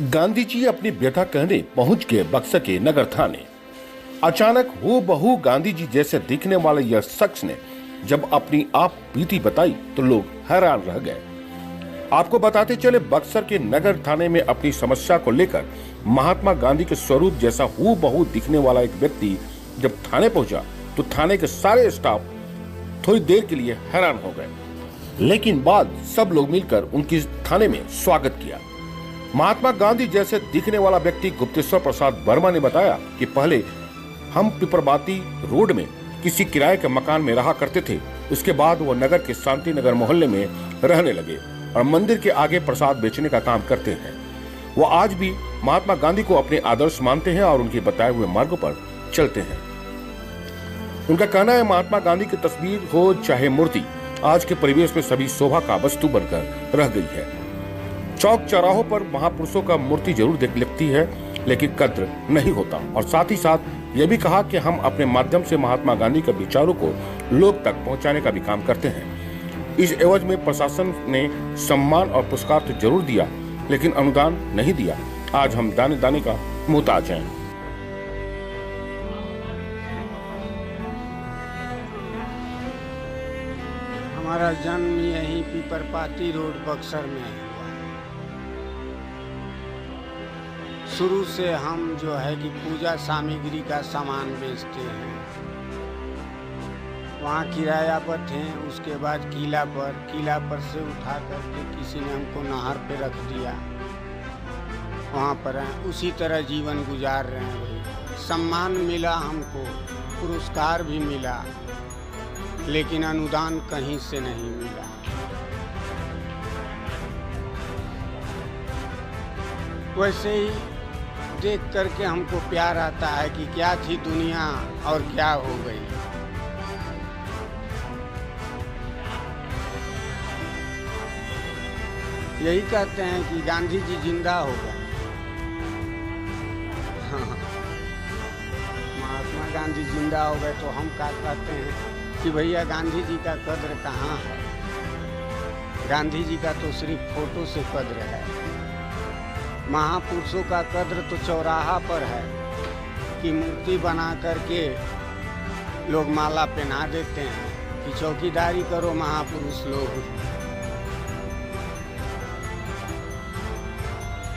गांधी जी अपनी व्यथा कहने पहुंच गए बक्सर के नगर थाने। अचानक हूबहू गांधी जी जैसे दिखने वाले यह शख्स ने जब अपनी आप बीती बताई तो लोग हैरान रह गए। आपको बताते चले, बक्सर के नगर थाने में अपनी समस्या को लेकर महात्मा गांधी के स्वरूप जैसा हूबहू दिखने वाला एक व्यक्ति जब थाने पहुंचा तो थाने के सारे स्टाफ थोड़ी देर के लिए हैरान हो गए, लेकिन बाद सब लोग मिलकर उनकी थाने में स्वागत किया। महात्मा गांधी जैसे दिखने वाला व्यक्ति गुप्तेश्वर प्रसाद वर्मा ने बताया कि पहले हम पिपरबाती रोड में किसी किराए के मकान में रहा करते थे। उसके बाद वो नगर के शांति नगर मोहल्ले में रहने लगे और मंदिर के आगे प्रसाद बेचने का काम करते हैं। वो आज भी महात्मा गांधी को अपने आदर्श मानते हैं और उनके बताए हुए मार्गों पर चलते हैं। उनका कहना है, महात्मा गांधी की तस्वीर हो चाहे मूर्ति, आज के परिवेश में सभी शोभा का वस्तु बनकर रह गई है। चौक चौराहों पर महापुरुषों का मूर्ति जरूर देख लगती है, लेकिन कद्र नहीं होता। और साथ ही साथ यह भी कहा कि हम अपने माध्यम से महात्मा गांधी के विचारों को लोग तक पहुंचाने का भी काम करते हैं। इस एवज में प्रशासन ने सम्मान और पुरस्कार तो जरूर दिया, लेकिन अनुदान नहीं दिया। आज हम दाने दाने का मुहताज हैं। हमारा जन्म यहीं पिपरपाती रोड बक्सर में हुआ। शुरू से हम जो है कि पूजा सामग्री का सामान बेचते हैं। वहाँ किराया पर थे, उसके बाद किला पर से उठा करके किसी ने हमको नहर पे रख दिया, वहाँ पर हैं। उसी तरह जीवन गुजार रहे हैं भाई। सम्मान मिला हमको, पुरस्कार भी मिला, लेकिन अनुदान कहीं से नहीं मिला। वैसे ही देख करके हमको प्यार आता है कि क्या थी दुनिया और क्या हो गई। यही कहते हैं कि गांधी जी जिंदा हो गए। हाँ, महात्मा गांधी जिंदा हो गए तो हम क्या कहते हैं कि भैया गांधी जी का कद्र कहाँ है। गांधी जी का तो सिर्फ फोटो से कद्र है। महापुरुषों का कद्र तो चौराहा पर है कि मूर्ति बना करके लोग माला पहना देते हैं कि चौकीदारी करो महापुरुष लोग।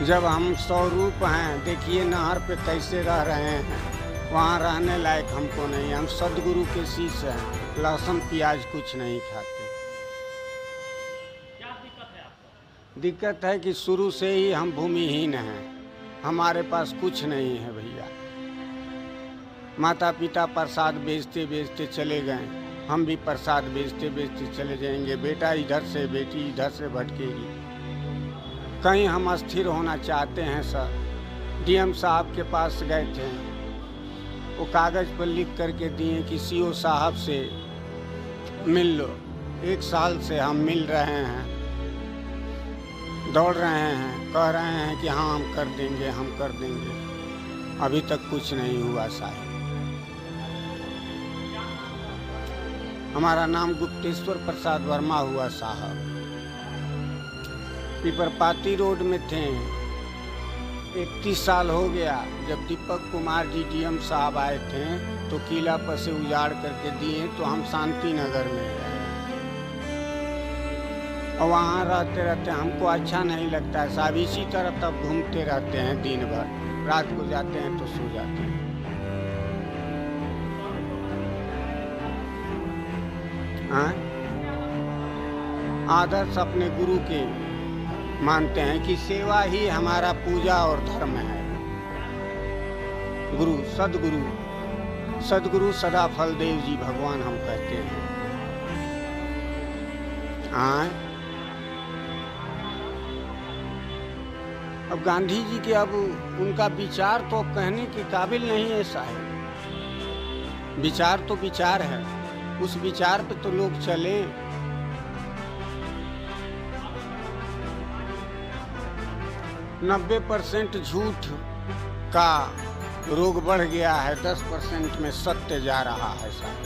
जब हम स्वरूप हैं, देखिए नहर पे कैसे रह रहे हैं, वहाँ रहने लायक हमको नहीं। हम सदगुरु के शिष्य हैं, लहसुन प्याज कुछ नहीं खाते। दिक्कत है कि शुरू से ही हम भूमिहीन हैं, हमारे पास कुछ नहीं है भैया। माता पिता प्रसाद बेचते बेचते चले गए, हम भी प्रसाद बेचते बेचते चले जाएंगे। बेटा इधर से, बेटी इधर से भटकेगी। कहीं हम अस्थिर होना चाहते हैं सर। डीएम साहब के पास गए थे, वो कागज़ पर लिख करके दिए कि सीओ साहब से मिल लो। 1 साल से हम मिल रहे हैं, दौड़ रहे हैं, कह रहे हैं कि हाँ हम कर देंगे, हम कर देंगे। अभी तक कुछ नहीं हुआ साहब। हमारा नाम गुप्तेश्वर प्रसाद वर्मा हुआ साहब। पिपरपाती रोड में थे। 31 साल हो गया। जब दीपक कुमार जी डीएम साहब आए थे तो किला पर से उजाड़ करके दिए, तो हम शांति नगर में गए और वहाँ रहते रहते हमको अच्छा नहीं लगता है साहब। इसी तरह तब घूमते रहते हैं दिन भर, रात को जाते हैं तो सो जाते हैं। हाँ? आदर्श अपने गुरु के मानते हैं कि सेवा ही हमारा पूजा और धर्म है। गुरु सदगुरु सदा फलदेव जी भगवान हम कहते हैं। हाँ? अब गांधी जी के अब उनका विचार तो कहने के काबिल नहीं है साहब। विचार तो विचार है, उस विचार पे तो लोग चले। 90% झूठ का रोग बढ़ गया है, 10% में सत्य जा रहा है साहब।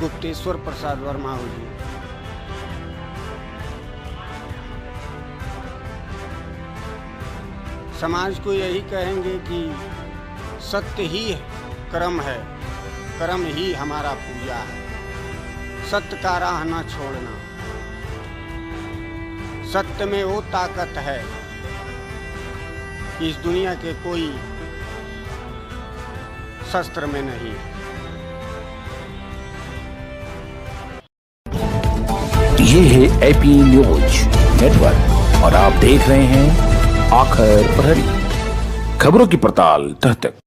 गुप्तेश्वर प्रसाद वर्मा जी। समाज को यही कहेंगे कि सत्य ही कर्म है, कर्म ही हमारा पूजा है। सत्य का राह न छोड़ना। सत्य में वो ताकत है कि इस दुनिया के कोई शस्त्र में नहीं। ये है एपी न्यूज नेटवर्क और आप देख रहे हैं आखिर प्रहरी, खबरों की पड़ताल तह तक।